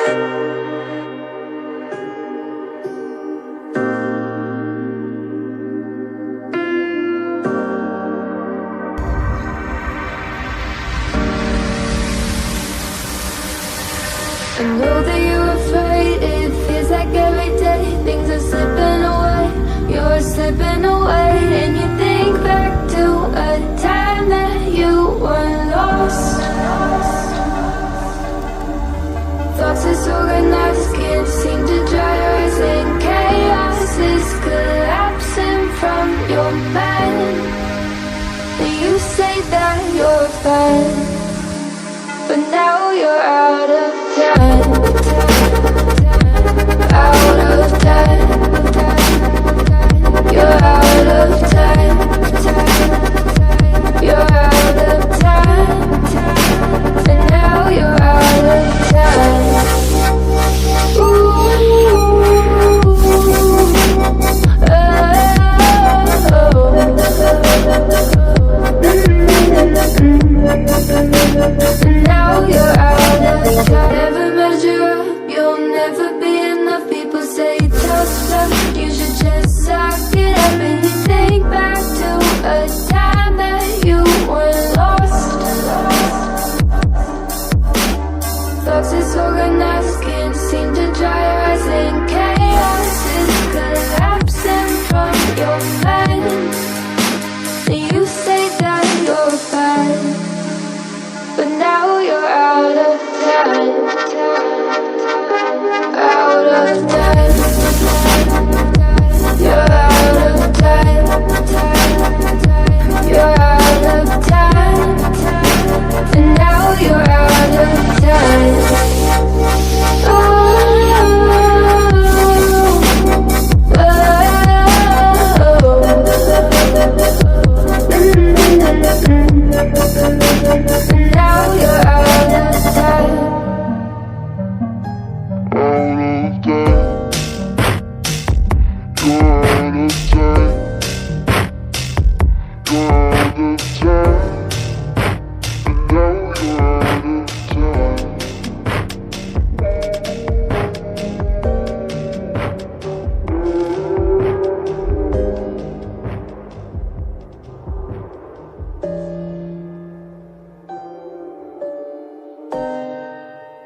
I know that you're afraid, it feels like every day things are slipping away, you're slipping away. And you think back to a time that you were lost. Thoughts disorganized, can't seem to dry your eyes, and chaos is collapsing from your mind. And you say that you're fine, but now you're out of time, out of time. You're out of time, you're out of time, and now you're out of time. Now you're out of time. Never measure up, you'll never be enough. People say tough stuff, you should just suck it up. And you think back to a time that you were lost. Thoughts disorganized, can't seem to dry your eyes, and chaos is collapsing from your mind. And you say that you're fine, but now you're out of time, out of time. You're out of time, you're out of time, and now you're out of time. Oh,